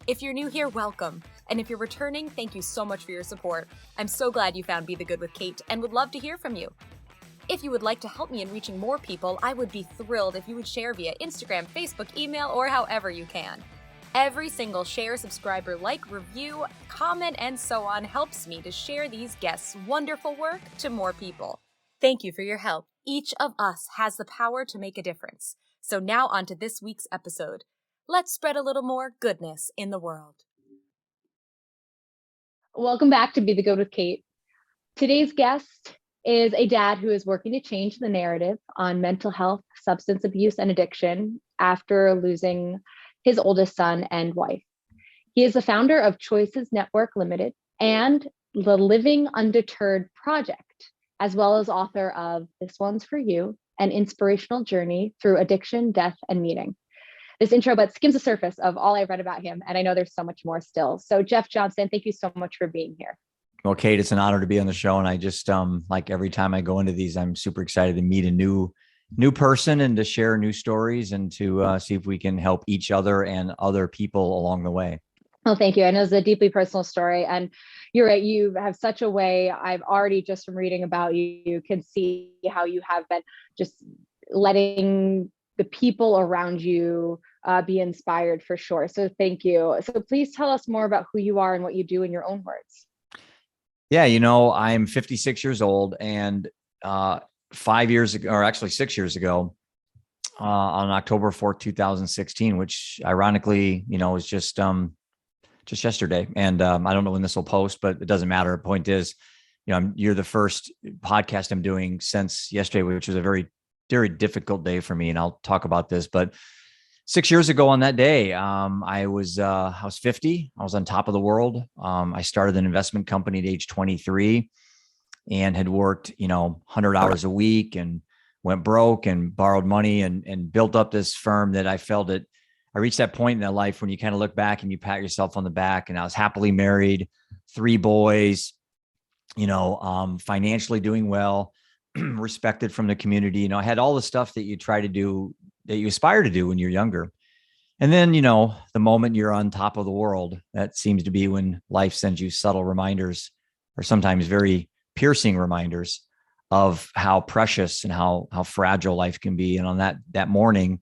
If you're new here, welcome. And if you're returning, thank you so much for your support. I'm so glad you found Be the Good with Kate and would love to hear from you. If you would like to help me in reaching more people, I would be thrilled if you would share via Instagram, Facebook, email, or however you can. Every single share, subscriber, like, review, comment, and so on helps me to share these guests' wonderful work to more people. Thank you for your help. Each of us has the power to make a difference. So now on to this week's episode. Let's spread a little more goodness in the world. Welcome back to Be the Good with Kate. Today's guest is a dad who is working to change the narrative on mental health, substance abuse, and addiction after losing his oldest son and wife. He is the founder of Choices Network Limited and the Living Undeterred Project, as well as author of This One's For You, An Inspirational Journey Through Addiction, Death, and Meaning. This intro but skims the surface of all I've read about him, and I know there's so much more still. So Jeff Johnston, thank you so much for being here. Well, Kate, it's an honor to be on the show. And I just, like every time I go into these, I'm super excited to meet a new person and to share new stories and to see if we can help each other and other people along the way. Well, thank you. I know it's a deeply personal story, and you're right. You have such a way. I've already, just from reading about you, you can see how you have been just letting the people around you be inspired, for sure. So thank you. So please tell us more about who you are and what you do in your own words. Yeah, I'm 56 years old, and 5 years ago, or actually 6 years ago, on October 4th, 2016, which ironically, was just yesterday. And I don't know when this will post, but it doesn't matter. The point is, you're the first podcast I'm doing since yesterday, which was a very, very difficult day for me. And I'll talk about this, but 6 years ago on that day, I was 50. I was on top of the world. I started an investment company at age 23 and had worked, 100 hours a week and went broke and borrowed money and built up this firm that I felt that I reached that point in my life when you kind of look back and you pat yourself on the back. And I was happily married, 3 boys, financially doing well, respected from the community. I had all the stuff that you try to do, that you aspire to do when you're younger. And then, the moment you're on top of the world, that seems to be when life sends you subtle reminders, or sometimes very piercing reminders of how precious and how fragile life can be. And on that morning,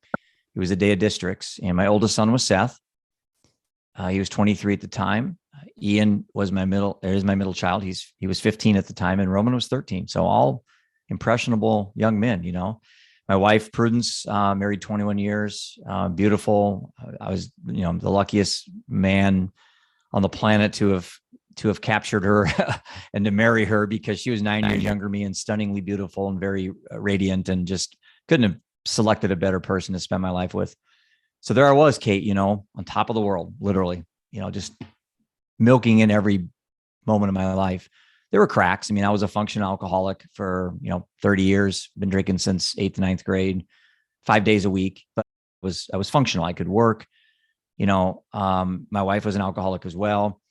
it was a day of districts, and my oldest son was Seth. He was 23 at the time. Ian was my middle child. He was 15 at the time, and Roman was 13. So all impressionable young men, My wife, Prudence, married 21 years, beautiful. I was, the luckiest man on the planet to have captured her and to marry her, because she was 9 years younger than me and stunningly beautiful and very radiant, and just couldn't have selected a better person to spend my life with. So there I was, Kate, on top of the world, literally, just milking in every moment of my life. There were cracks. I was a functional alcoholic for, 30 years, been drinking since 8th to 9th grade, 5 days a week, but I was functional. I could work, my wife was an alcoholic as well.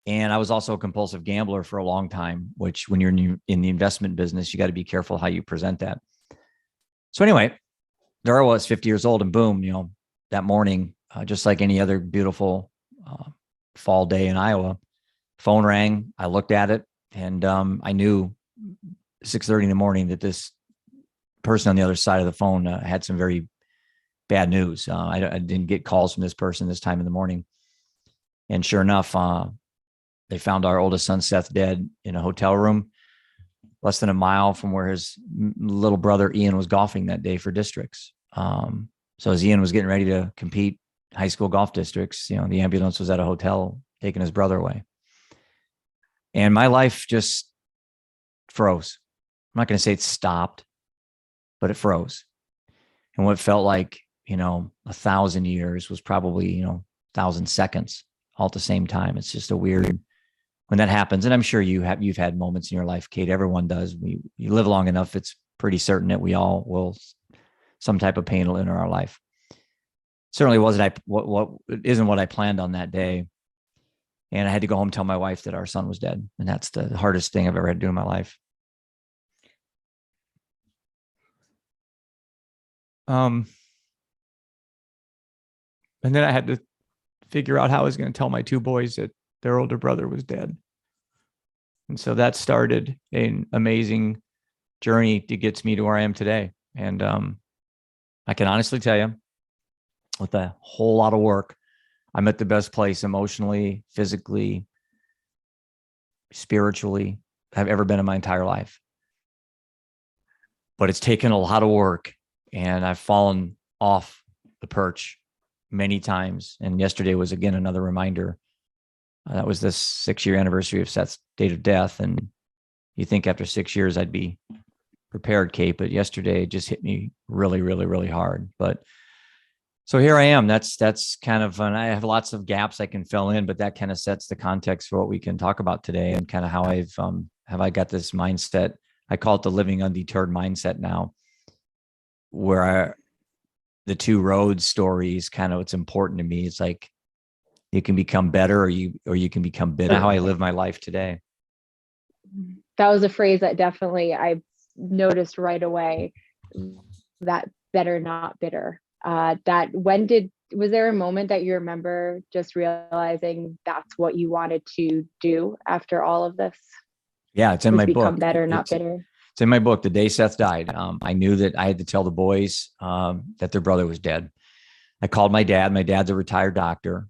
And I was also a compulsive gambler for a long time, which when you're in the investment business, you got to be careful how you present that. So anyway, there I was, 50 years old, and boom, that morning, just like any other beautiful fall day in Iowa, phone rang. I looked at it. And I knew 6:30 in the morning that this person on the other side of the phone had some very bad news. I didn't get calls from this person this time in the morning. And sure enough, they found our oldest son, Seth, dead in a hotel room less than a mile from where his little brother, Ian, was golfing that day for districts. So as Ian was getting ready to compete high school golf districts, the ambulance was at a hotel taking his brother away. And my life just froze. I'm not going to say it stopped, but it froze. And what felt like, 1,000 years was probably, 1,000 seconds all at the same time. It's just a weird, when that happens. And I'm sure you've had moments in your life, Kate, everyone does. You live long enough, it's pretty certain that we all will, some type of pain will enter our life. Certainly wasn't what isn't what I planned on that day. And I had to go home and tell my wife that our son was dead. And that's the hardest thing I've ever had to do in my life. And then I had to figure out how I was going to tell my two boys that their older brother was dead. And so that started an amazing journey that gets me to where I am today. And I can honestly tell you, with a whole lot of work, I'm at the best place emotionally, physically, spiritually I've ever been in my entire life. But it's taken a lot of work, and I've fallen off the perch many times. And yesterday was again another reminder. That was the 6-year anniversary of Seth's date of death. And you think after 6 years I'd be prepared, Kate, but yesterday it just hit me really, really, really hard. But so here I am. That's kind of fun. I have lots of gaps I can fill in, but that kind of sets the context for what we can talk about today, and kind of how I got this mindset. I call it the living undeterred mindset now, where the two roads stories kind of, it's important to me. It's like you can become better, or you can become bitter. How I live my life today. That was a phrase that definitely I noticed right away. That better, not bitter. Was there a moment that you remember just realizing that's what you wanted to do after all of this? Yeah, it's in my book. Become better, not bitter. It's in my book. The day Seth died, I knew that I had to tell the boys that their brother was dead. I called my dad. My dad's a retired doctor.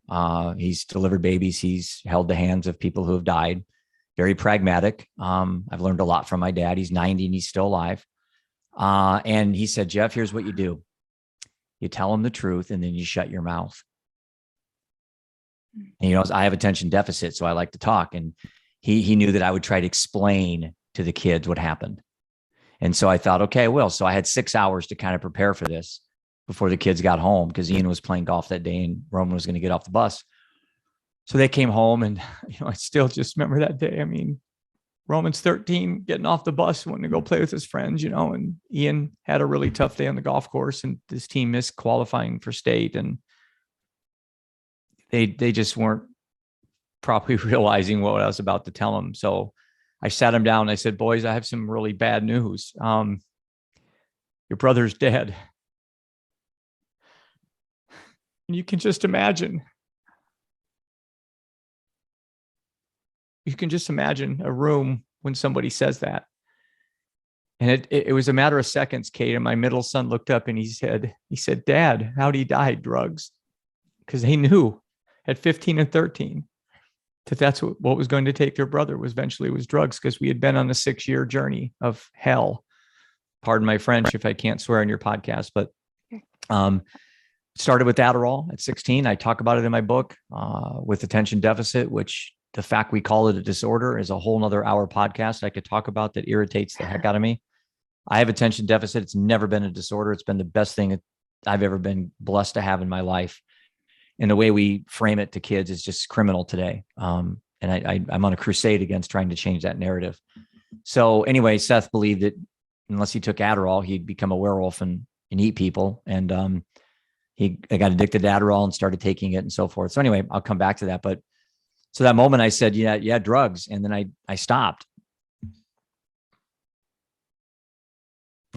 He's delivered babies. He's held the hands of people who have died. Very pragmatic. I've learned a lot from my dad. He's 90 and he's still alive. And he said, Jeff, here's what you do. You tell them the truth, and then you shut your mouth. And, I have attention deficit, so I like to talk. And he knew that I would try to explain to the kids what happened. And so I thought, okay, well, so I had 6 hours to kind of prepare for this before the kids got home, because Ian was playing golf that day and Roman was going to get off the bus. So they came home, and, I still just remember that day. I mean, Roman's 13, getting off the bus, wanting to go play with his friends, and Ian had a really tough day on the golf course, and this team missed qualifying for state, and they just weren't probably realizing what I was about to tell them. So I sat them down and I said, boys, I have some really bad news. Your brother's dead. And you can just imagine. You can just imagine a room when somebody says that. And it was a matter of seconds, Kate, and my middle son looked up and he said, Dad, how'd he die? Drugs. Because they knew at 15 and 13 that's what was going to take their brother was drugs, because we had been on a 6-year journey of hell. Pardon my French if I can't swear on your podcast, but started with Adderall at 16. I talk about it in my book with attention deficit, which the fact we call it a disorder is a whole nother hour podcast I could talk about that irritates the heck out of me. I have attention deficit. It's never been a disorder. It's been the best thing I've ever been blessed to have in my life. And the way we frame it to kids is just criminal today. And I'm on a crusade against trying to change that narrative. So anyway, Seth believed that unless he took Adderall, he'd become a werewolf and eat people. And I got addicted to Adderall and started taking it and so forth. So anyway, I'll come back to that. But so that moment I said, yeah, drugs. And then I stopped.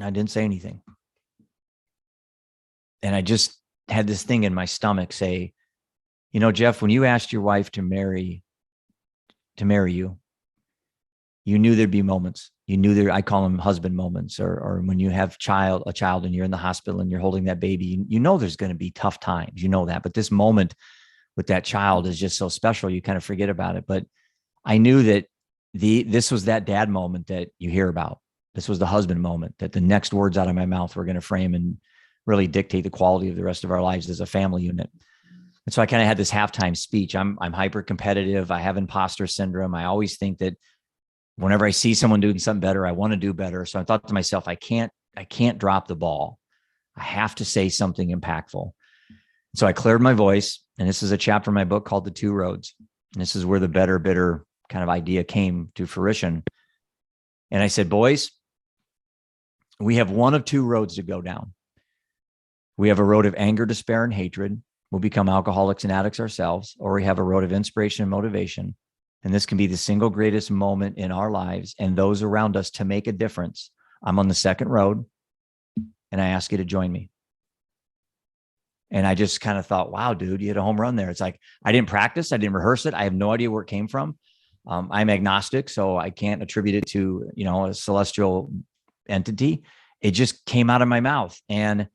I didn't say anything. And I just had this thing in my stomach say, Jeff, when you asked your wife to marry you, you knew there'd be moments. You knew I call them husband moments, or when you have a child and you're in the hospital and you're holding that baby, there's going to be tough times, that. But this moment with that child is just so special. You kind of forget about it. But I knew that this was that dad moment that you hear about. This was the husband moment, that the next words out of my mouth were going to frame and really dictate the quality of the rest of our lives as a family unit. And so I kind of had this halftime speech. I'm hyper competitive. I have imposter syndrome. I always think that whenever I see someone doing something better, I want to do better. So I thought to myself, I can't drop the ball. I have to say something impactful. So I cleared my voice, and this is a chapter in my book called The Two Roads. And this is where the better, bitter kind of idea came to fruition. And I said, boys, we have one of two roads to go down. We have a road of anger, despair, and hatred. We'll become alcoholics and addicts ourselves, or we have a road of inspiration and motivation. And this can be the single greatest moment in our lives and those around us to make a difference. I'm on the second road, and I ask you to join me. And I just kind of thought, wow, dude, you hit a home run there. It's like, I didn't practice. I didn't rehearse it. I have no idea where it came from. I'm agnostic, so I can't attribute it to, a celestial entity. It just came out of my mouth. And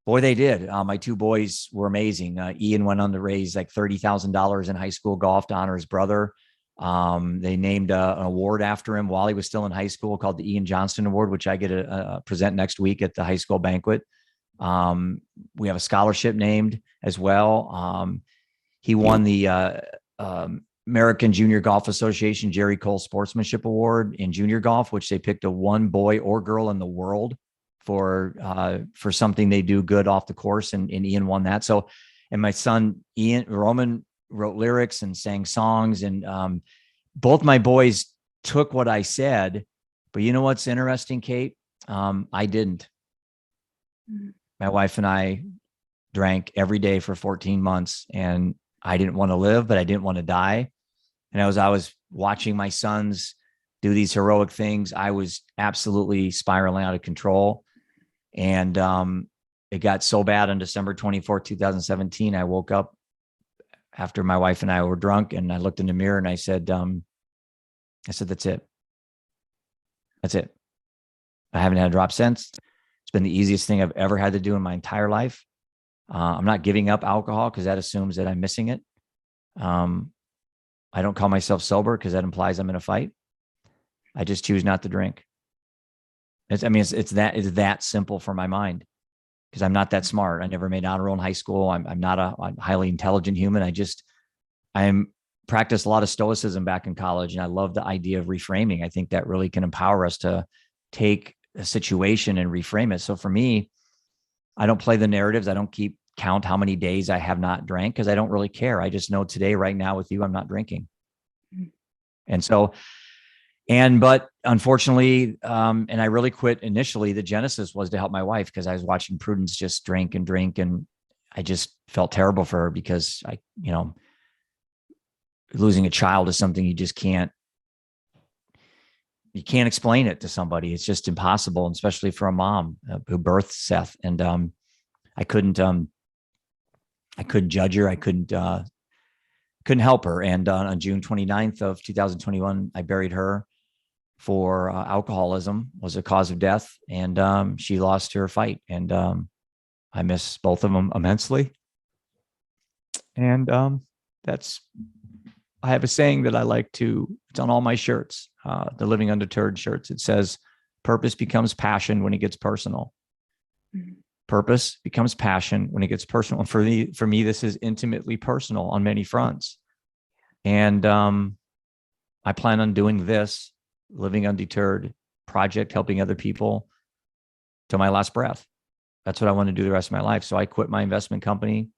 boy, they did. My two boys were amazing. Ian went on to raise like $30,000 in high school golf to honor his brother. They named an award after him while he was still in high school called the Ian Johnston Award, which I get to present next week at the high school banquet. We have a scholarship named as well. He won the American Junior Golf Association Jerry Cole Sportsmanship Award in junior golf, which they picked a one boy or girl in the world for something they do good off the course. And Ian won that. So, and my son, Roman, wrote lyrics and sang songs. And both my boys took what I said, but you know what's interesting, Kate? I didn't. My wife and I drank every day for 14 months, and I didn't want to live, but I didn't want to die. And as I was watching my sons do these heroic things, I was absolutely spiraling out of control. And it got so bad on December 24th, 2017, I woke up after my wife and I were drunk, and I looked in the mirror and I said, that's it. That's it. I haven't had a drop since. It's been the easiest thing I've ever had to do in my entire life. I'm not giving up alcohol because that assumes that I'm missing it. I don't call myself sober because that implies I'm in a fight. I just choose not to drink. It's that simple for my mind, because I'm not that smart. I never made honor roll in high school. I'm not a highly intelligent human. I practiced a lot of stoicism back in college, and I love the idea of reframing. I think that really can empower us to take a situation and reframe it. So for me, I don't play the narratives. I don't keep count how many days I have not drank, because I don't really care. I just know today, right now with you, I'm not drinking. And so, but unfortunately, and I really quit initially. The genesis was to help my wife, because I was watching Prudence just drink. And I just felt terrible for her, because losing a child is something you can't explain it to somebody. It's just impossible, especially for a mom who birthed Seth. And I couldn't judge her. I couldn't help her. And on June 29th of 2021, I buried her for alcoholism was a cause of death. And she lost her fight. And I miss both of them immensely. And I have a saying that I like to, it's on all my shirts, the Living Undeterred shirts. It says, purpose becomes passion when it gets personal. Mm-hmm. Purpose becomes passion when it gets personal. And for me, this is intimately personal on many fronts. And I plan on doing this Living Undeterred project, helping other people till my last breath. That's what I want to do the rest of my life. So I quit my investment company.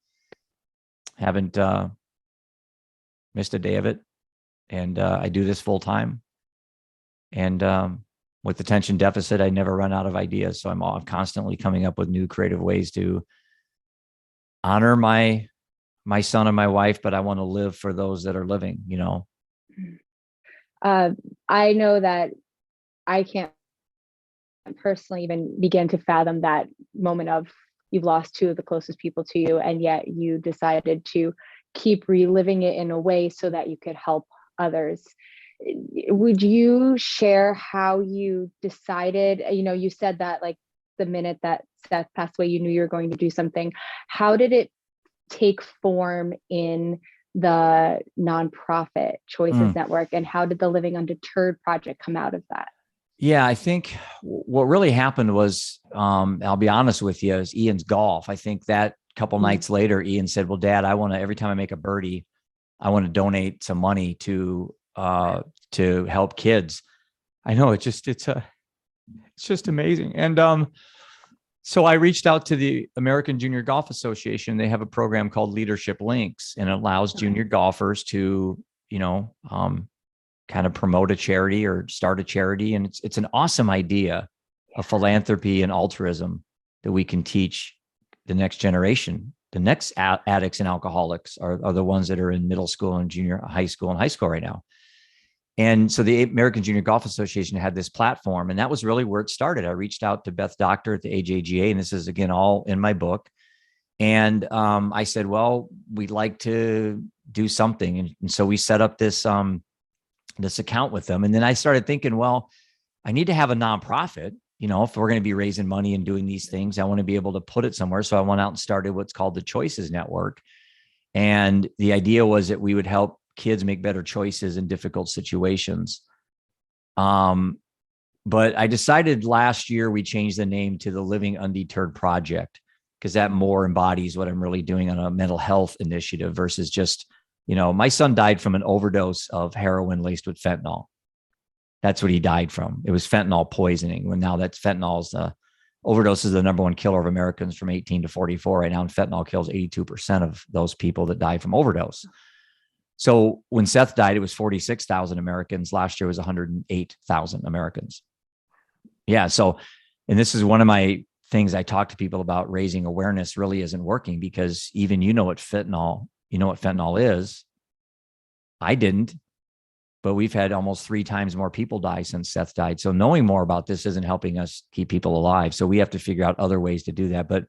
Haven't missed a day of it. And I do this full time. And with attention deficit, I never run out of ideas. So I'm constantly coming up with new creative ways to honor my son and my wife, but I want to live for those that are living, I know that I can't personally even begin to fathom that moment of you've lost two of the closest people to you, and yet you decided to keep reliving it in a way so that you could help others. Would you share how you decided, you said that like the minute that Seth passed away, you knew you were going to do something. How did it take form in the nonprofit Choices Network, and how did the Living Undeterred Project come out of that? Yeah, I think what really happened was, I'll be honest with you, is Ian's golf. I think that couple nights later, Ian said, well, Dad, every time I make a birdie, I want to donate some money to help kids. I know it's just amazing. And so I reached out to the American Junior Golf Association. They have a program called Leadership Links, and it allows junior golfers to, kind of promote a charity or start a charity. And it's an awesome idea of philanthropy and altruism that we can teach the next generation. The next addicts and alcoholics are the ones that are in middle school and junior high school and high school right now. And so the American Junior Golf Association had this platform, and that was really where it started. I reached out to Beth Doctor at the AJGA, and this is, again, all in my book. And I said, well, we'd like to do something. And so we set up this account with them. And then I started thinking, well, I need to have a nonprofit. If we're going to be raising money and doing these things, I want to be able to put it somewhere. So I went out and started what's called the Choices Network. And the idea was that we would help kids make better choices in difficult situations. But I decided last year we changed the name to the Living Undeterred Project, because that more embodies what I'm really doing on a mental health initiative versus just, my son died from an overdose of heroin laced with fentanyl. That's what he died from. It was fentanyl poisoning. When now that's fentanyl's overdose is the number one killer of Americans from 18 to 44 right now. And fentanyl kills 82% of those people that die from overdose. So when Seth died, it was 46,000 Americans. Last year was 108,000 Americans. Yeah. So, and this is one of my things I talk to people about. Raising awareness really isn't working, because even what fentanyl is. I didn't, but we've had almost 3 times more people die since Seth died. So knowing more about this isn't helping us keep people alive. So we have to figure out other ways to do that. But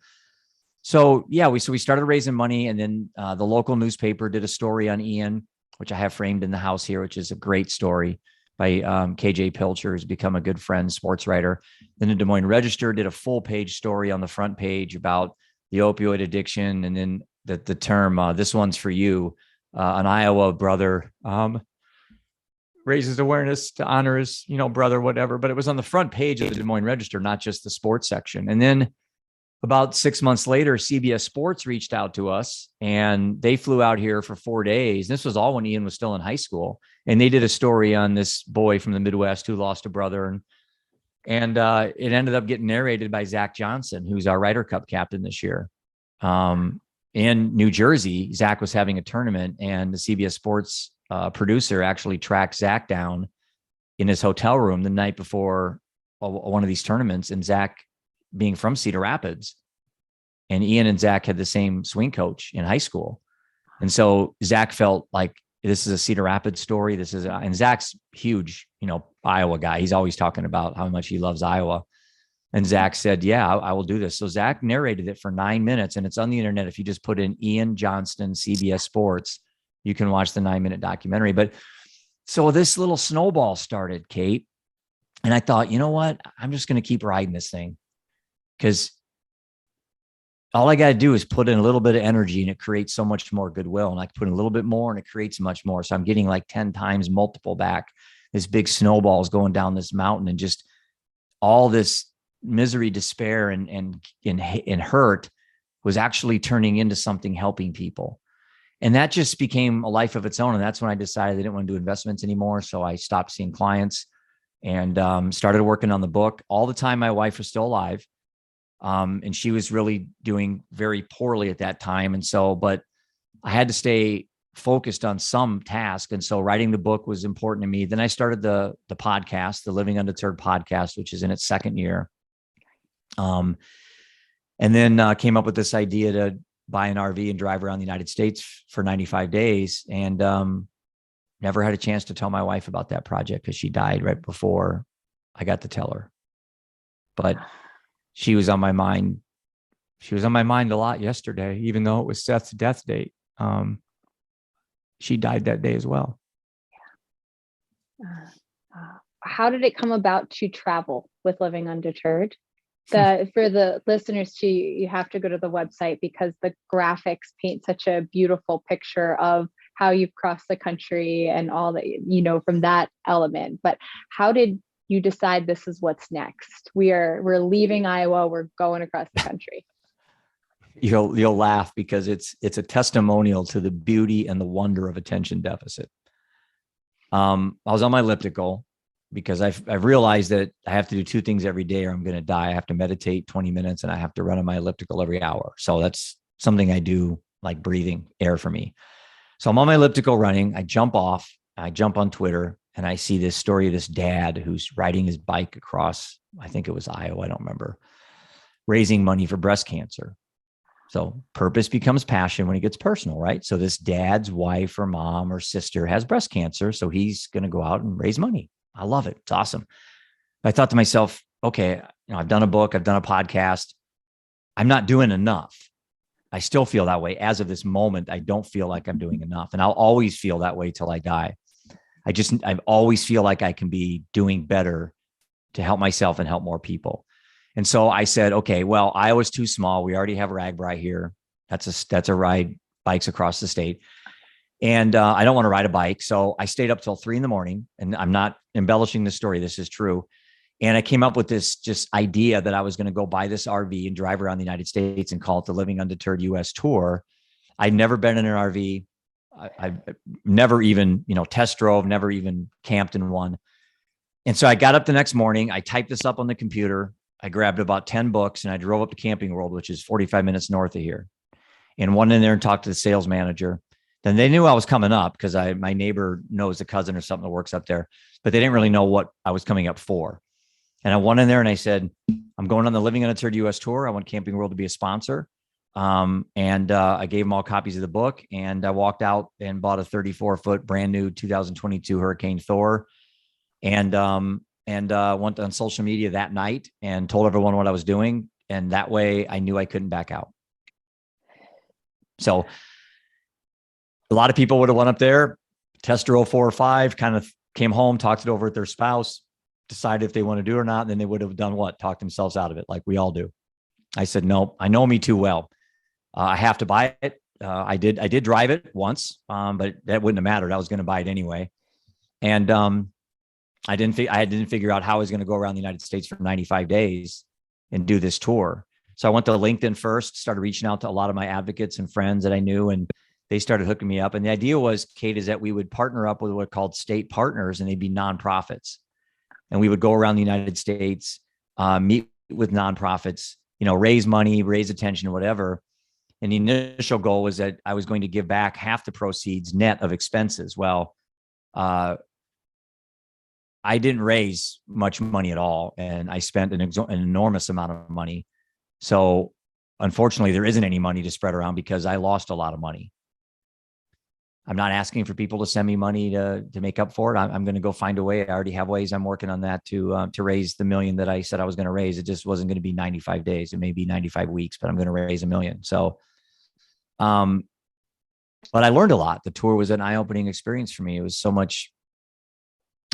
so, yeah, we started raising money, and then the local newspaper did a story on Ian, which I have framed in the house here, which is a great story by KJ Pilcher, who's become a good friend, sports writer. Then the Des Moines Register did a full page story on the front page about the opioid addiction. And then the term, this one's for you, an Iowa brother raises awareness to honor his, brother, whatever. But it was on the front page of the Des Moines Register, not just the sports section. And then about 6 months later, CBS Sports reached out to us, and they flew out here for 4 days. This was all when Ian was still in high school. And they did a story on this boy from the Midwest who lost a brother. And it ended up getting narrated by Zach Johnston, who's our Ryder Cup captain this year. In New Jersey, Zach was having a tournament, and the CBS Sports producer actually tracked Zach down in his hotel room the night before one of these tournaments. And Zach, being from Cedar Rapids, and Ian and Zach had the same swing coach in high school. And so Zach felt like this is a Cedar Rapids story. And Zach's huge, Iowa guy. He's always talking about how much he loves Iowa. And Zach said, yeah, I will do this. So Zach narrated it for 9 minutes, and it's on the internet. If you just put in Ian Johnston, CBS Sports, you can watch the 9-minute documentary. But so this little snowball started, Kate. And I thought, you know what? I'm just going to keep riding this thing, because all I got to do is put in a little bit of energy, and it creates so much more goodwill. And I put in a little bit more, and it creates much more. So I'm getting like 10 times multiple back. This big snowball is going down this mountain, and just all this misery, despair, and hurt was actually turning into something helping people. And that just became a life of its own. And that's when I decided I didn't want to do investments anymore. So I stopped seeing clients and started working on the book. All the time my wife was still alive. And she was really doing very poorly at that time. And so, but I had to stay focused on some task. And so writing the book was important to me. Then I started the podcast, the Living Undeterred podcast, which is in its 2nd year. And then came up with this idea to buy an RV and drive around the United States for 95 days. And never had a chance to tell my wife about that project, because she died right before I got to tell her. But she was on my mind. She was on my mind a lot yesterday, even though it was Seth's death date. She died that day as well. How did it come about to travel with Living Undeterred? For the listeners too, you have to go to the website, because the graphics paint such a beautiful picture of how you've crossed the country and all that, from that element. But how did you decide this is what's next? We're leaving Iowa, we're going across the country. You'll laugh, because it's a testimonial to the beauty and the wonder of attention deficit. I was on my elliptical, because I've realized that I have to do 2 things every day or I'm going to die. I have to meditate 20 minutes and I have to run on my elliptical every hour. So that's something I do, like breathing air for me. So I'm on my elliptical running. I jump off, I jump on Twitter, and I see this story of this dad who's riding his bike across, I think it was Iowa, I don't remember, raising money for breast cancer. So purpose becomes passion when it gets personal, right? So this dad's wife or mom or sister has breast cancer. So he's going to go out and raise money. I love it. It's awesome. I thought to myself, okay, I've done a book, I've done a podcast. I'm not doing enough. I still feel that way. As of this moment, I don't feel like I'm doing enough. And I'll always feel that way till I die. I always feel like I can be doing better to help myself and help more people. And so I said, okay, well, Iowa's too small. We already have RAGBRAI here. That's a ride bikes across the state. And I don't want to ride a bike. So I stayed up till 3 a.m. and I'm not embellishing the story. This is true. And I came up with this just idea that I was going to go buy this RV and drive around the United States and call it the Living Undeterred US Tour. I'd never been in an RV. I've never even, test drove, never even camped in one. And so I got up the next morning. I typed this up on the computer. I grabbed about 10 books and I drove up to Camping World, which is 45 minutes north of here, and went in there and talked to the sales manager. Then they knew I was coming up because my neighbor knows a cousin or something that works up there, but they didn't really know what I was coming up for. And I went in there and I said, I'm going on the Living Undeterred US Tour. I want Camping World to be a sponsor. I gave them all copies of the book, and I walked out and bought a 34-foot brand new 2022 Hurricane Thor, and went on social media that night and told everyone what I was doing. And that way I knew I couldn't back out. So a lot of people would have went up there, test drove 4 or 5, kind of came home, talked it over with their spouse, decided if they want to do it or not. And then they would have done what? Talked themselves out of it, like we all do. I said, no, I know me too well. I have to buy it. I did drive it once, but that wouldn't have mattered. I was going to buy it anyway. And I didn't figure out how I was going to go around the United States for 95 days and do this tour. So I went to LinkedIn first, started reaching out to a lot of my advocates and friends that I knew, and they started hooking me up. And the idea was, Kate, is that we would partner up with what are called state partners, and they'd be nonprofits. And we would go around the United States, meet with nonprofits, raise money, raise attention, or whatever. And the initial goal was that I was going to give back half the proceeds net of expenses. Well, I didn't raise much money at all, and I spent an enormous amount of money. So unfortunately, there isn't any money to spread around because I lost a lot of money. I'm not asking for people to send me money to make up for it. I'm going to go find a way. I already have ways. I'm working on that to raise the $1 million that I said I was going to raise. It just wasn't going to be 95 days. It may be 95 weeks, but I'm going to raise $1 million. So, but I learned a lot. The tour was an eye-opening experience for me. It was so much.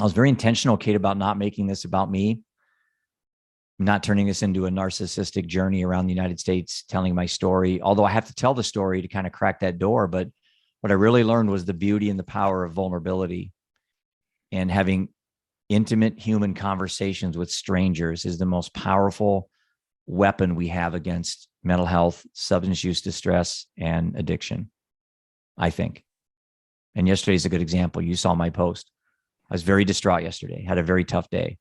I was very intentional, Kate, about not making this about me, not turning this into a narcissistic journey around the United States, telling my story, although I have to tell the story to kind of crack that door. But what I really learned was the beauty and the power of vulnerability, and having intimate human conversations with strangers is the most powerful weapon we have against mental health, substance use distress, and addiction, I think. And yesterday's a good example. You saw my post. I was very distraught yesterday, had a very tough day.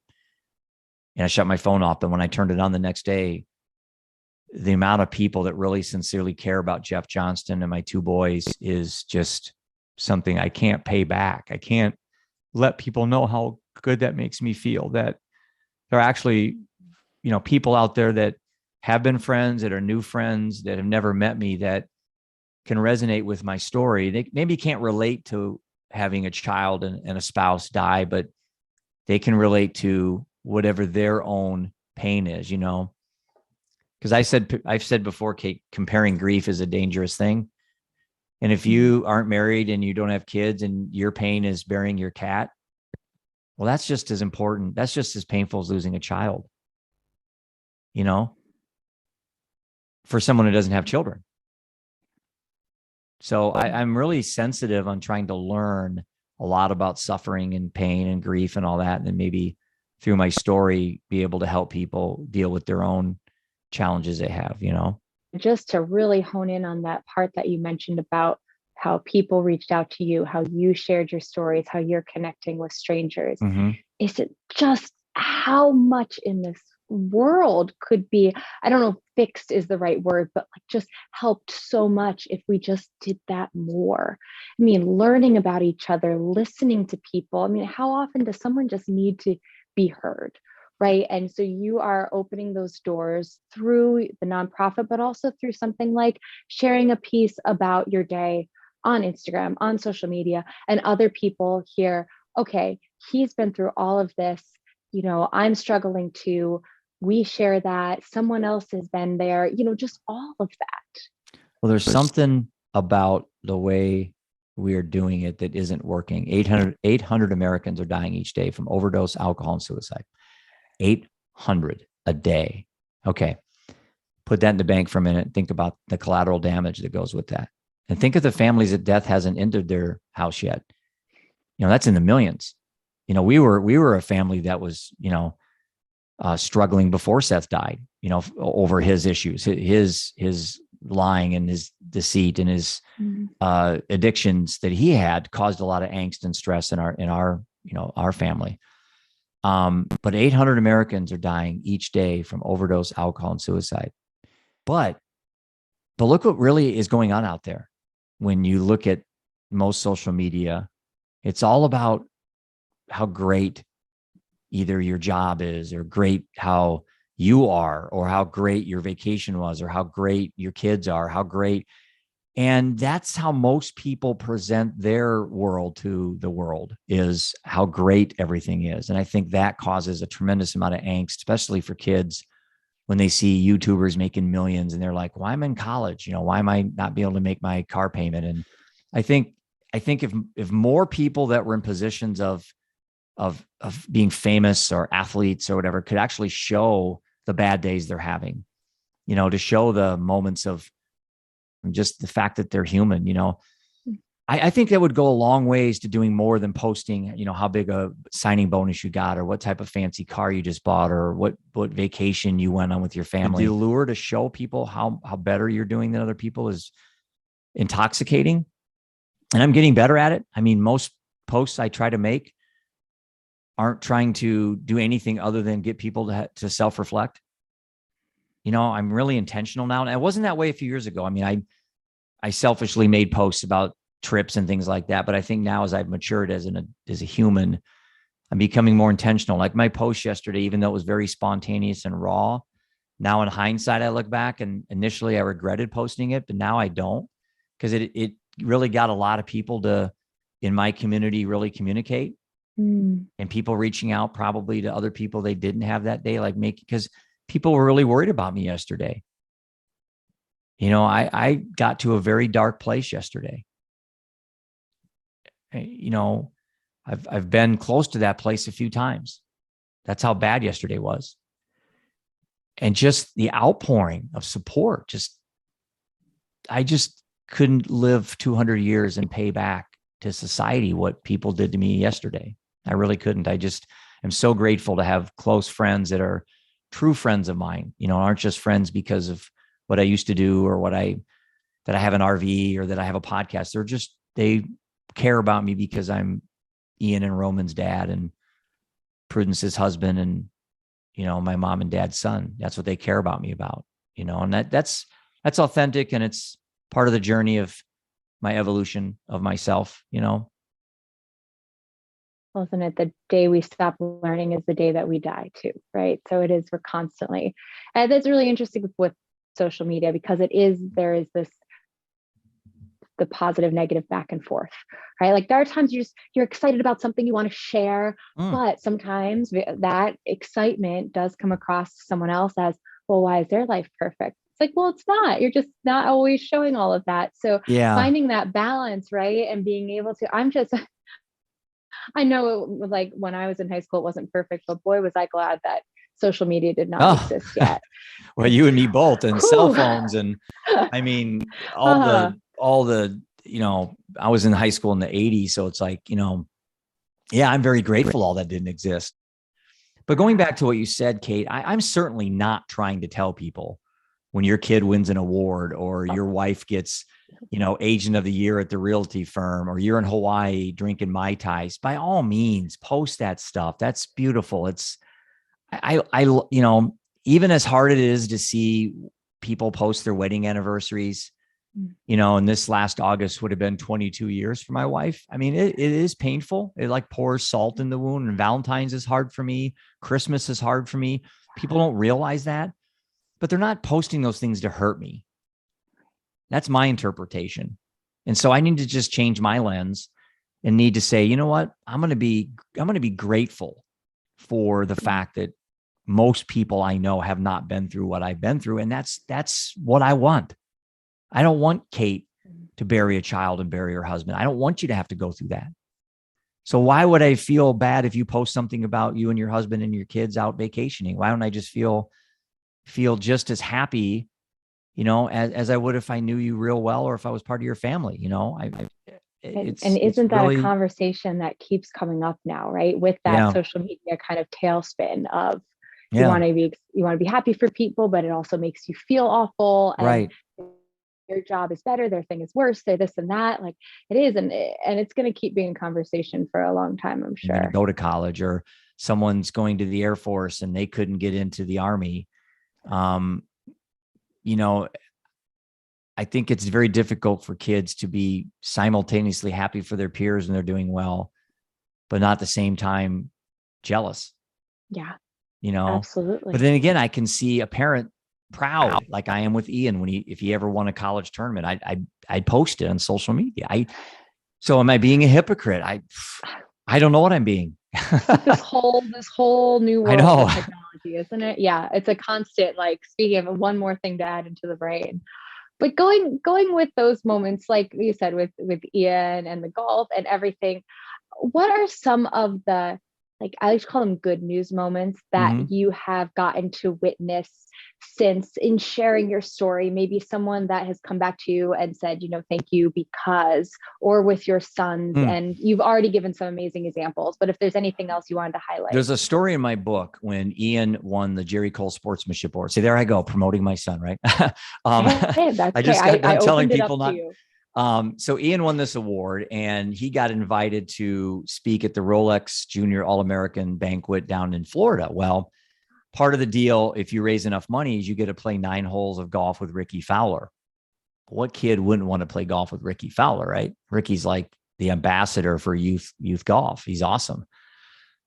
And I shut my phone off. But when I turned it on the next day, the amount of people that really sincerely care about Jeff Johnston and my 2 boys is just something I can't pay back. I can't let people know how good that makes me feel, that there are actually, people out there that have been friends, that are new friends, that have never met me, that can resonate with my story. They maybe can't relate to having a child and a spouse die, but they can relate to whatever their own pain is, Because I've said before, Kate, comparing grief is a dangerous thing. And if you aren't married and you don't have kids and your pain is burying your cat, well, that's just as important. That's just as painful as losing a child, for someone who doesn't have children. So I'm really sensitive on trying to learn a lot about suffering and pain and grief and all that. And then maybe through my story, be able to help people deal with their own challenges they have, Just to really hone in on that part that you mentioned about how people reached out to you, how you shared your stories, how you're connecting with strangers. Mm-hmm. Is it just how much in this world could be, I don't know if fixed is the right word, but like just helped so much if we just did that more. I mean, learning about each other, listening to people. I mean, how often does someone just need to be heard? Right. And so you are opening those doors through the nonprofit, but also through something like sharing a piece about your day on Instagram, on social media, and other people hear, okay, he's been through all of this. I'm struggling too. We share that. Someone else has been there, just all of that. Well, there's something about the way we are doing it that isn't working. 800 Americans are dying each day from overdose, alcohol, and suicide. 800 a day. Okay. Put that in the bank for a minute. Think about the collateral damage that goes with that. And think of the families that death hasn't entered their house yet. That's in the millions. We were a family that was, struggling before Seth died, over his issues, his lying and his deceit and his addictions that he had caused a lot of angst and stress in our family. But 800 Americans are dying each day from overdose, alcohol, and suicide. But look what really is going on out there. When you look at most social media, it's all about how great either your job is, or great how you are, or how great your vacation was, or how great your kids are, how great. And that's how most people present their world to the world, is how great everything is. And I think that causes a tremendous amount of angst, especially for kids, when they see YouTubers making millions and they're like, why am I in college? Why am I not being able to make my car payment? And I think if more people that were in positions of being famous or athletes or whatever could actually show the bad days they're having, to show the moments of just the fact that they're human, I think that would go a long ways to doing more than posting, how big a signing bonus you got, or what type of fancy car you just bought, or what vacation you went on with your family. The allure to show people how better you're doing than other people is intoxicating. And I'm getting better at it. I mean, most posts I try to make aren't trying to do anything other than get people to self-reflect. I'm really intentional now. And it wasn't that way a few years ago. I mean, I selfishly made posts about trips and things like that. But I think now, as I've matured as a human, I'm becoming more intentional. Like my post yesterday, even though it was very spontaneous and raw, now in hindsight, I look back and initially I regretted posting it, but now I don't, because it really got a lot of people in my community really communicate, and people reaching out probably to other people they didn't have that day, because people were really worried about me yesterday. I got to a very dark place yesterday. I've been close to that place a few times. That's how bad yesterday was. And just the outpouring of support, I just couldn't live 200 years and pay back to society what people did to me yesterday. I really couldn't. I just am so grateful to have close friends that are true friends of mine, aren't just friends because of what I used to do, or that I have an RV, or that I have a podcast. They care about me because I'm Ian and Roman's dad, and Prudence's husband, and, my mom and dad's son. That's what they care about me about, and that's authentic. And it's part of the journey of my evolution of myself, Well, isn't it the day we stop learning is the day that we die too, right? So we're constantly, and that's really interesting with social media, because there is the positive, negative back and forth, right? Like there are times you're excited about something you want to share, but sometimes that excitement does come across to someone else as, well, why is their life perfect? It's like, well, it's not. You're just not always showing all of that. So finding that balance, right? And being able to, I know like when I was in high school, it wasn't perfect, but boy, was I glad that social media did not exist yet. Well, you and me both, and cell phones. And I mean, all the, I was in high school in the 80s. So it's like, I'm very grateful all that didn't exist. But going back to what you said, Kate, I'm certainly not trying to tell people when your kid wins an award, or your wife gets, agent of the year at the realty firm, or you're in Hawaii drinking Mai Tais. By all means, post that stuff. That's beautiful. Even as hard it is to see people post their wedding anniversaries, and this last August would have been 22 years for my wife. I mean, it is painful. It like pours salt in the wound. And Valentine's is hard for me. Christmas is hard for me. People don't realize that, but they're not posting those things to hurt me. That's my interpretation. And so I need to just change my lens and need to say, you know what? I'm going to be grateful for the fact that most people I know have not been through what I've been through. And that's what I want. I don't want Kate to bury a child and bury her husband. I don't want you to have to go through that. So why would I feel bad if you post something about you and your husband and your kids out vacationing? Why don't I just feel just as happy, as I would if I knew you real well, or if I was part of your family, and isn't that really a conversation that keeps coming up now, right? With that social media kind of tailspin of you want to be happy for people, but it also makes you feel awful. And right. Their job is better, their thing is worse, they're this and that. Like it is. And it's going to keep being a conversation for a long time, I'm sure. Go to college, or someone's going to the Air Force and they couldn't get into the Army. I think it's very difficult for kids to be simultaneously happy for their peers when they're doing well, but not at the same time jealous. Yeah. Absolutely. But then again, I can see a parent proud, like I am with Ian, if he ever won a college tournament, I'd post it on social media. So am I being a hypocrite? I don't know what I'm being. this whole new world of technology, isn't it? Yeah. It's a constant, speaking of one more thing to add into the brain. But going with those moments, like you said, with Ian and the golf and everything, what are some of the, I like to call them good news moments that you have gotten to witness since in sharing your story? Maybe someone that has come back to you and said, thank you because, or with your sons, and you've already given some amazing examples, but if there's anything else you wanted to highlight. There's a story in my book when Ian won the Jerry Cole Sportsmanship Award. See, there I go, promoting my son, right? I just got done telling people not. So Ian won this award and he got invited to speak at the Rolex Junior All-American banquet down in Florida. Well, part of the deal, if you raise enough money, is you get to play 9 holes of golf with Ricky Fowler. What kid wouldn't want to play golf with Ricky Fowler, right? Ricky's like the ambassador for youth golf. He's awesome.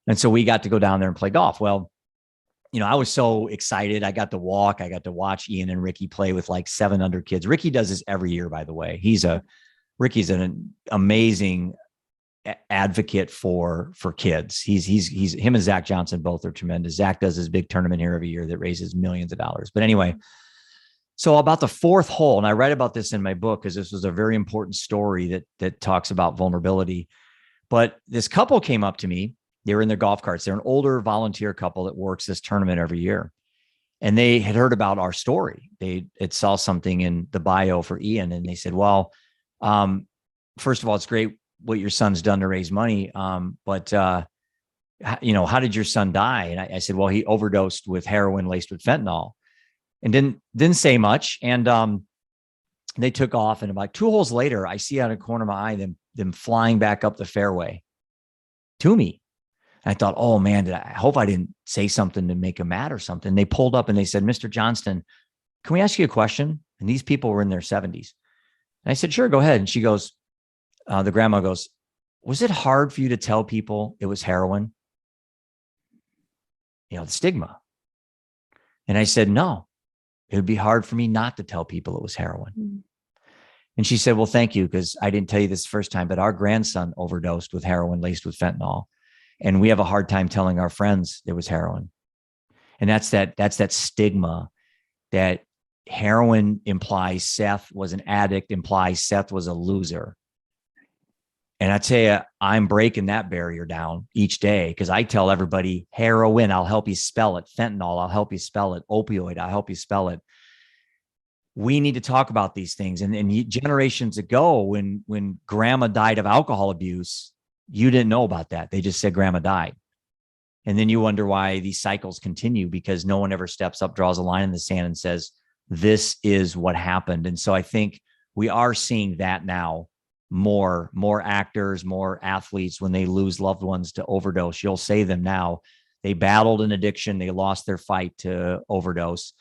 And so we got to go down there and play golf. Well, I was so excited. I got to watch Ian and Ricky play with 7 other kids. Ricky does this every year, by the way. Ricky's an amazing advocate for kids. He's him and Zach Johnston both are tremendous. Zach does his big tournament here every year that raises millions of dollars. But anyway, so about the 4th hole, and I write about this in my book because this was a very important story that talks about vulnerability. But this couple came up to me. They were in their golf carts. They're an older volunteer couple that works this tournament every year. And they had heard about our story. It saw something in the bio for Ian. And they said, well, first of all, it's great what your son's done to raise money. But how did your son die? And I said, well, he overdosed with heroin laced with fentanyl, and didn't say much. And they took off. And about 2 holes later, I see out of the corner of my eye them flying back up the fairway to me. I thought, oh man, I hope I didn't say something to make him mad or something. They pulled up and they said, Mr. Johnston, can we ask you a question? And these people were in their 70s. And I said, sure, go ahead. And she goes, the grandma goes, was it hard for you to tell people it was heroin? The stigma. And I said, no, it would be hard for me not to tell people it was heroin. And she said, well, thank you, because I didn't tell you this the first time, but our grandson overdosed with heroin laced with fentanyl. And we have a hard time telling our friends it was heroin. And that's that stigma that heroin implies Seth was an addict, implies Seth was a loser. And I tell you, I'm breaking that barrier down each day, because I tell everybody heroin, I'll help you spell it. Fentanyl, I'll help you spell it. Opioid, I'll help you spell it. We need to talk about these things. And generations ago, when grandma died of alcohol abuse, you didn't know about that. They just said grandma died. And then you wonder why these cycles continue, because no one ever steps up, draws a line in the sand and says, this is what happened. And so I think we are seeing that now. More actors, more athletes, when they lose loved ones to overdose, you'll say them now. They battled an addiction. They lost their fight to overdose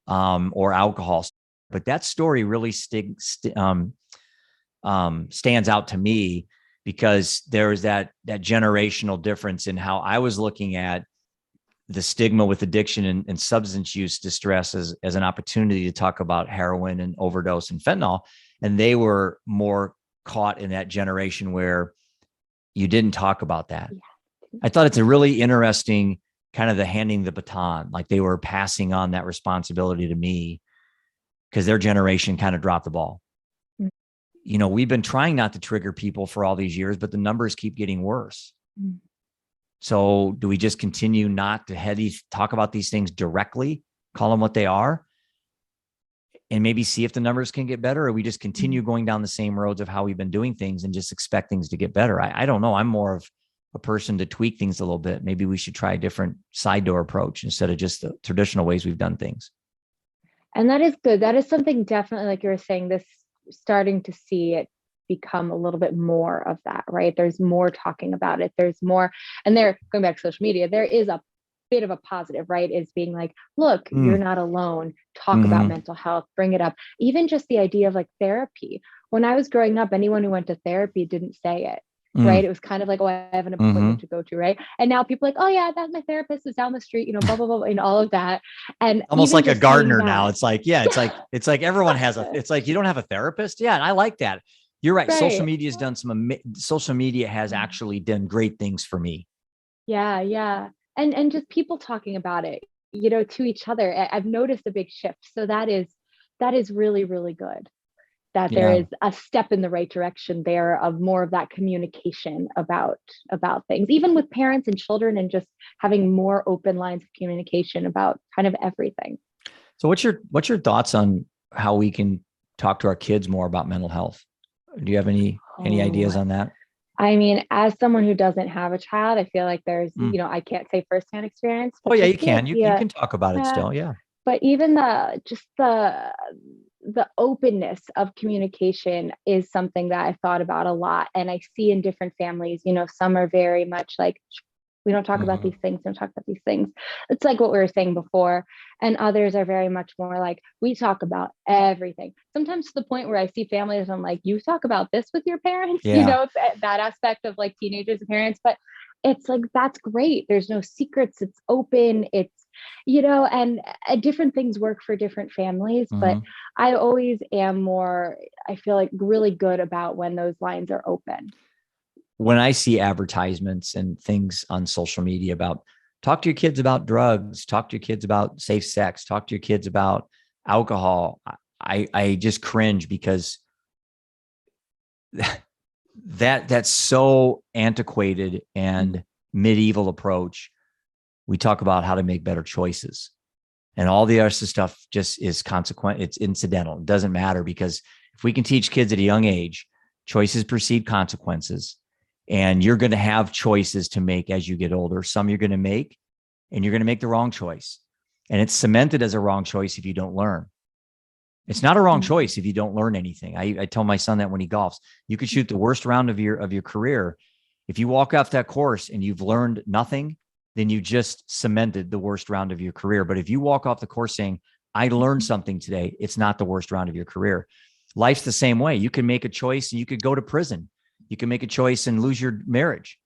or alcohol. But that story really stands out to me, because there was that generational difference in how I was looking at the stigma with addiction and substance use distress as an opportunity to talk about heroin and overdose and fentanyl. And they were more caught in that generation where you didn't talk about that. Yeah. I thought it's a really interesting kind of the handing the baton, like they were passing on that responsibility to me, because their generation kind of dropped the ball. Mm. You know, we've been trying not to trigger people for all these years, but the numbers keep getting worse. Mm. So do we just continue not to talk about these things directly, call them what they are, and maybe see if the numbers can get better, or we just continue going down the same roads of how we've been doing things and just expect things to get better? I don't know. I'm more of a person to tweak things a little bit. Maybe we should try a different side door approach instead of just the traditional ways we've done things. And that is good. That is something definitely, like you were saying, this starting to see it become a little bit more of that, right? There's more talking about it. There's more, and there, going back to social media, there is a bit of a positive, right? Is being like, look, you're not alone. Talk about mental health, bring it up. Even just the idea of like therapy. When I was growing up, anyone who went to therapy didn't say it. Right. It was kind of like, oh, I have an appointment to go to. Right. And now people are like, oh yeah, that's my therapist is down the street, you know, blah, blah, blah, and all of that. And almost like a gardener now. It's like, yeah, it's like everyone has it's like, you don't have a therapist. Yeah. And I like that. You're right. Social media has done social media has actually done great things for me. Yeah. Yeah. And just people talking about it, you know, to each other. I've noticed a big shift. So that is really, really good. That there is a step in the right direction there of more of that communication about things, even with parents and children, and just having more open lines of communication about kind of everything. So what's your thoughts on how we can talk to our kids more about mental health? Do you have any ideas on that? I mean, as someone who doesn't have a child, I feel like there's, you know, I can't say firsthand experience. Oh yeah, you can. You can talk about it still. Yeah. But even the openness of communication is something that I've thought about a lot. And I see in different families, you know, some are very much like, we don't talk about these things, don't talk about these things. It's like what we were saying before. And others are very much more like, we talk about everything. Sometimes to the point where I see families, I'm like, you talk about this with your parents, you know, that aspect of like teenagers and parents, but it's like, that's great. There's no secrets. It's open. It's, you know, and different things work for different families, but I always am more, I feel like really good about when those lines are open. When I see advertisements and things on social media about talk to your kids about drugs, talk to your kids about safe sex, talk to your kids about alcohol, I just cringe, because that's so antiquated and medieval approach. We talk about how to make better choices, and all the other stuff just is consequent. It's incidental. It doesn't matter, because if we can teach kids at a young age, choices precede consequences, and you're going to have choices to make as you get older. Some you're going to make, and you're going to make the wrong choice, and it's cemented as a wrong choice if you don't learn. It's not a wrong choice if you don't learn anything. I tell my son that when he golfs, you could shoot the worst round of your career. If you walk off that course and you've learned nothing, then you just cemented the worst round of your career. But if you walk off the course saying, I learned something today, it's not the worst round of your career. Life's the same way. You can make a choice and you could go to prison. You can make a choice and lose your marriage.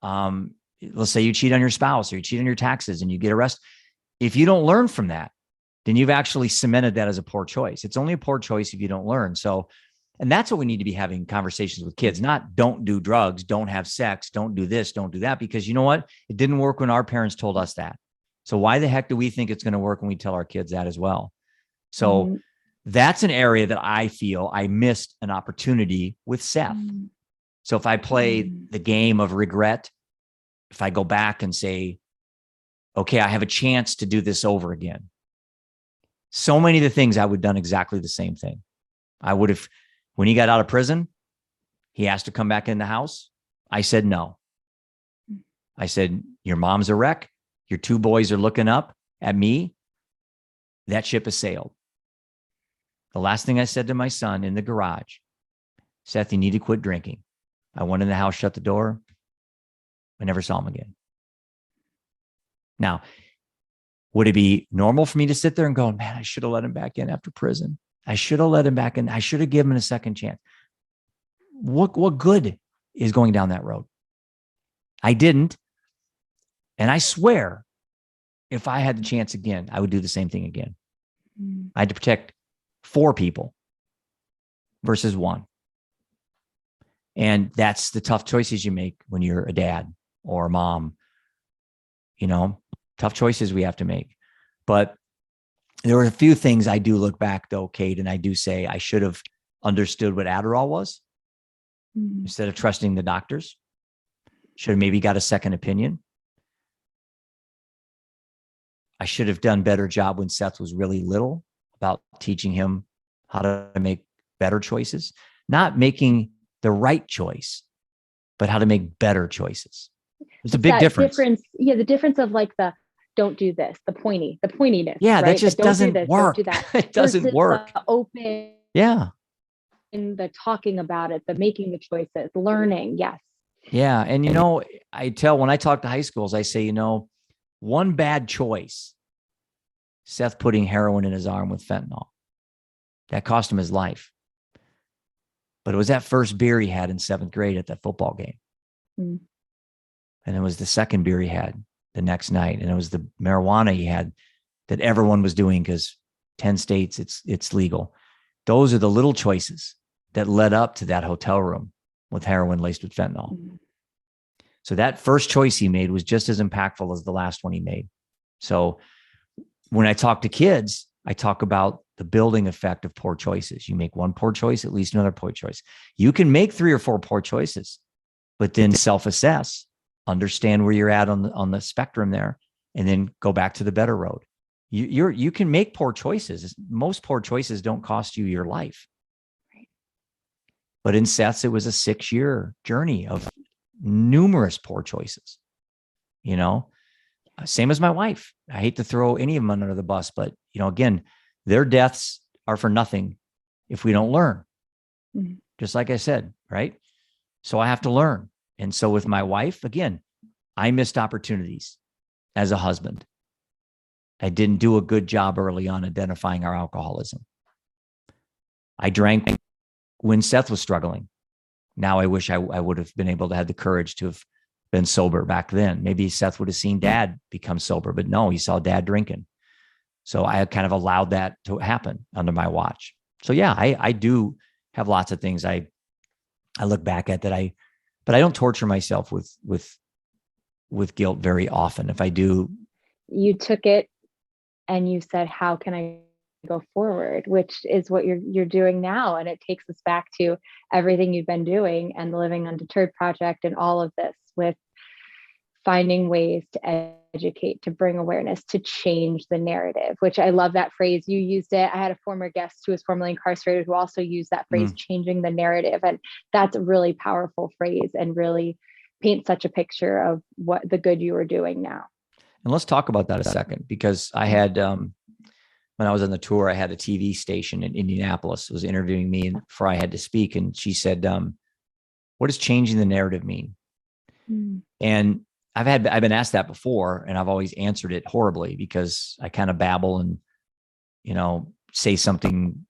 Let's say you cheat on your spouse, or you cheat on your taxes and you get arrested. If you don't learn from that, then you've actually cemented that as a poor choice. It's only a poor choice if you don't learn. So, and that's what we need to be having conversations with kids, not don't do drugs, don't have sex, don't do this, don't do that, because you know what? It didn't work when our parents told us that. So why the heck do we think it's going to work when we tell our kids that as well? So that's an area that I feel I missed an opportunity with Seth. So if I play the game of regret, if I go back and say, okay, I have a chance to do this over again. So many of the things I would have done exactly the same thing. I would have, when he got out of prison, he asked to come back in the house. I said, no. I said, your mom's a wreck. Your two boys are looking up at me. That ship has sailed. The last thing I said to my son in the garage, Seth, you need to quit drinking. I went in the house, shut the door. I never saw him again. Now, would it be normal for me to sit there and go, man, I should have let him back in after prison? I should have let him back in. I should have given him a second chance. What good is going down that road? I didn't. And I swear, if I had the chance again, I would do the same thing again. I had to protect 4 people versus 1. And that's the tough choices you make when you're a dad or a mom. You know, tough choices we have to make. But There were a few things I do look back though, Kate, and I do say I should have understood what Adderall was instead of trusting the doctors. Should have maybe got a second opinion. I should have done a better job when Seth was really little about teaching him how to make better choices, not making the right choice, but how to make better choices. There's a big difference. Yeah, the difference of like the don't do this, the pointiness. Yeah, right? that just doesn't work. Don't do that. It doesn't work. The open, Yeah. in the talking about it, the making the choices, learning. Yes. Yeah. And, when I talk to high schools, I say, one bad choice, Seth putting heroin in his arm with fentanyl, that cost him his life. But it was that first beer he had in 7th grade at that football game. Mm. And it was the second beer he had the next night. And it was the marijuana he had that everyone was doing because 10 states, it's legal. Those are the little choices that led up to that hotel room with heroin laced with fentanyl. Mm. So that first choice he made was just as impactful as the last one he made. So when I talk to kids, I talk about the building effect of poor choices. You make one poor choice, at least another poor choice. You can make 3 or 4 poor choices, but then self-assess, understand where you're at on the spectrum there, and then go back to the better road. You can make poor choices. Most poor choices don't cost you your life. But in Seth's, it was a 6-year journey of numerous poor choices. Same as my wife. I hate to throw any of them under the bus, but again, their deaths are for nothing if we don't learn. Mm-hmm. Just like I said, right? So I have to learn. And so with my wife, again, I missed opportunities as a husband. I didn't do a good job early on identifying our alcoholism. I drank when Seth was struggling. Now I wish I would have been able to have the courage to have been sober back then. Maybe Seth would have seen dad become sober, but no, he saw dad drinking. So I had kind of allowed that to happen under my watch. So yeah, I do have lots of things I look back at but I don't torture myself with guilt very often. If I do. You took it and you said, how can I go forward, which is what you're doing now. And it takes us back to everything you've been doing and the Living Undeterred Project and all of this with finding ways to educate, to bring awareness, to change the narrative, which I love that phrase. You used it. I had a former guest who was formerly incarcerated who also used that phrase, changing the narrative. And that's a really powerful phrase and really paints such a picture of what the good you are doing now. And let's talk about that a second, because I had, when I was on the tour, I had a TV station in Indianapolis was interviewing me before I had to speak. And she said, what does changing the narrative mean? And I've been asked that before, and I've always answered it horribly because I kind of babble and, say something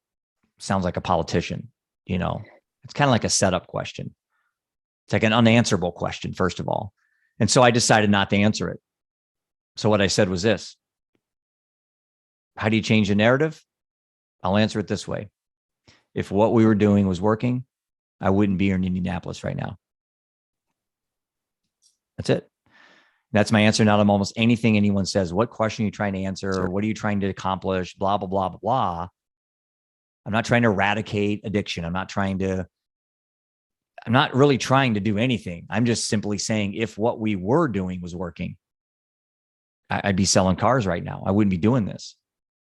sounds like a politician, it's kind of like a setup question. It's like an unanswerable question, first of all. And so I decided not to answer it. So what I said was this: how do you change the narrative? I'll answer it this way. If what we were doing was working, I wouldn't be here in Indianapolis right now. That's it. That's my answer now to almost anything anyone says. What question are you trying to answer? Sure. What are you trying to accomplish? Blah, blah, blah, blah, blah. I'm not trying to eradicate addiction. I'm not really trying to do anything. I'm just simply saying if what we were doing was working, I'd be selling cars right now. I wouldn't be doing this.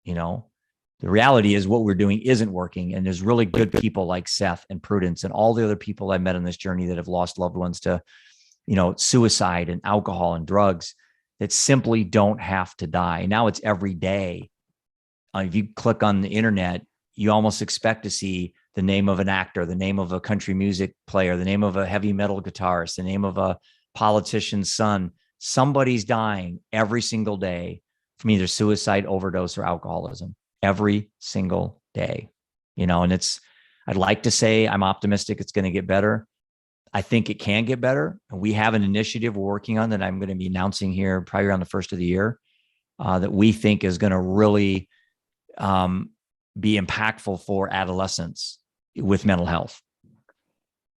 The reality is what we're doing isn't working. And there's really good people like Seth and Prudence and all the other people I met on this journey that have lost loved ones to, suicide and alcohol and drugs that simply don't have to die. Now it's every day. If you click on the internet, you almost expect to see the name of an actor, the name of a country music player, the name of a heavy metal guitarist, the name of a politician's son. Somebody's dying every single day from either suicide, overdose, or alcoholism every single day, and I'd like to say I'm optimistic it's going to get better. I think it can get better. And we have an initiative we're working on that I'm going to be announcing here probably around the first of the year that we think is going to really be impactful for adolescents with mental health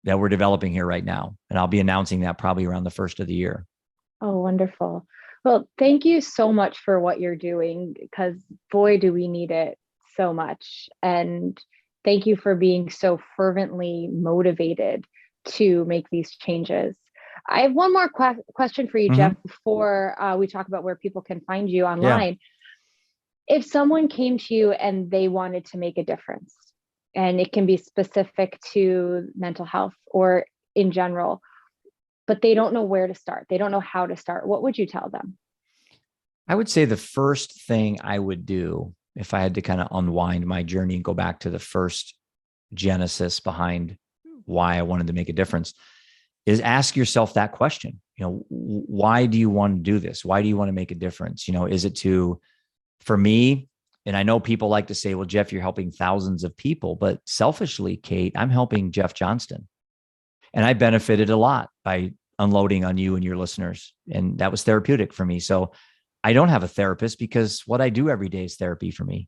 that we're developing here right now. And I'll be announcing that probably around the first of the year. Oh, wonderful. Well, thank you so much for what you're doing, because boy, do we need it so much. And thank you for being so fervently motivated to make these changes. I have one more question for you, Jeff, Mhm. before we talk about where people can find you Yeah. online. If someone came to you and they wanted to make a difference, and it can be specific to mental health or in general, but they don't know where to start, they don't know how to start, what would you tell them? I would say the first thing I would do if I had to kind of unwind my journey and go back to the first genesis behind why I wanted to make a difference is ask yourself that question. Why do you want to do this? Why do you want to make a difference? Is it for me, and I know people like to say, well, Jeff, you're helping thousands of people, but selfishly, Kate, I'm helping Jeff Johnston. And I benefited a lot by unloading on you and your listeners. And that was therapeutic for me. So I don't have a therapist because what I do every day is therapy for me.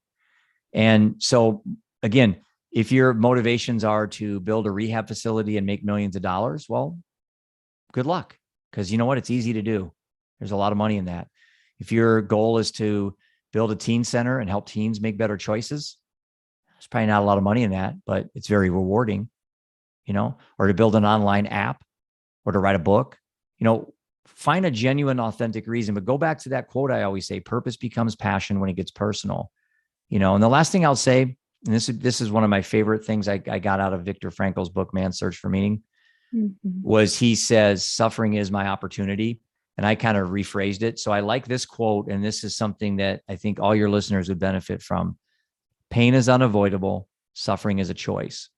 And so again, if your motivations are to build a rehab facility and make millions of dollars, well, good luck. Because you know what? It's easy to do. There's a lot of money in that. If your goal is to build a teen center and help teens make better choices, there's probably not a lot of money in that, but it's very rewarding, or to build an online app or to write a book, find a genuine, authentic reason. But go back to that quote I always say, purpose becomes passion when it gets personal, and the last thing I'll say, and this is one of my favorite things I got out of Viktor Frankl's book, Man's Search for Meaning, was he says, suffering is my opportunity. And I kind of rephrased it. So I like this quote, and this is something that I think all your listeners would benefit from. Pain is unavoidable. Suffering is a choice.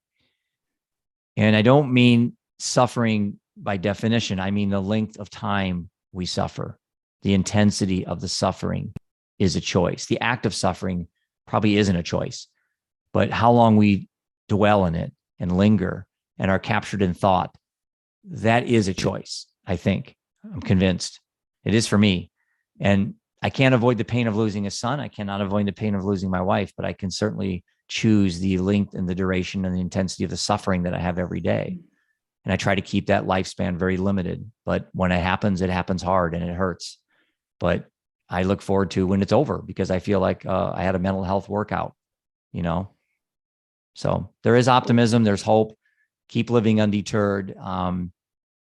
And I don't mean suffering by definition. I mean the length of time we suffer. The intensity of the suffering is a choice. The act of suffering probably isn't a choice, but how long we dwell in it and linger and are captured in thought, that is a choice, I think. I'm convinced it is for me. And I can't avoid the pain of losing a son. I cannot avoid the pain of losing my wife, but I can certainly choose the length and the duration and the intensity of the suffering that I have every day. And I try to keep that lifespan very limited. But when it happens hard and it hurts. But I look forward to when it's over, because I feel like I had a mental health workout, So there is optimism. There's hope. Keep living undeterred.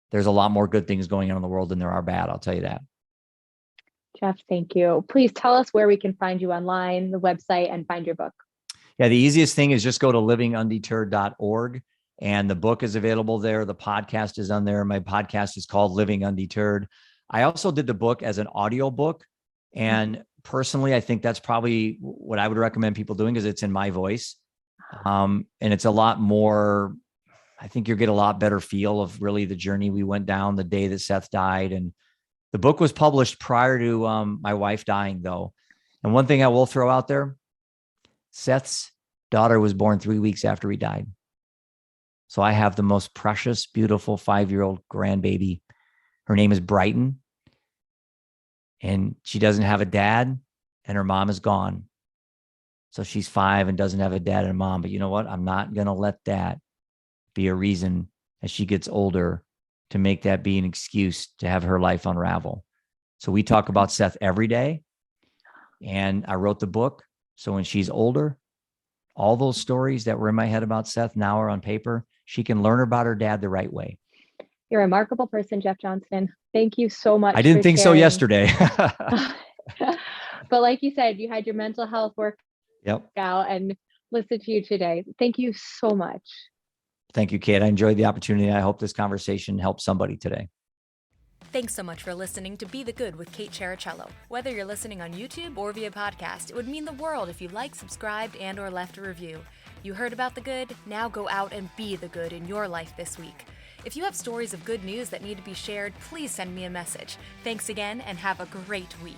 There's a lot more good things going on in the world than there are bad. I'll tell you that. Jeff, thank you. Please tell us where we can find you online, the website, and find your book. Yeah, the easiest thing is just go to livingundeterred.org, and the book is available there. The podcast is on there. My podcast is called Living Undeterred. I also did the book as an audio book. And personally, I think that's probably what I would recommend people doing, because it's in my voice. And it's a lot more, I think you'll get a lot better feel of really the journey we went down the day that Seth died. And the book was published prior to my wife dying, though. And one thing I will throw out there, Seth's daughter was born 3 weeks after he died. So I have the most precious, beautiful 5-year-old grandbaby. Her name is Brighton. And she doesn't have a dad, and her mom is gone. So she's 5 and doesn't have a dad and a mom. But you know what? I'm not going to let that be a reason as she gets older to make that be an excuse to have her life unravel. So we talk about Seth every day. And I wrote the book. So when she's older, all those stories that were in my head about Seth now are on paper. She can learn about her dad the right way. You're a remarkable person, Jeff Johnston. Thank you so much. I didn't think so yesterday. But like you said, you had your mental health work out and listened to you today. Thank you so much. Thank you, Kate. I enjoyed the opportunity. I hope this conversation helped somebody today. Thanks so much for listening to Be the Good with Kate Chericello. Whether you're listening on YouTube or via podcast, it would mean the world if you liked, subscribed, and or left a review. You heard about the good? Now go out and be the good in your life this week. If you have stories of good news that need to be shared, please send me a message. Thanks again, and have a great week.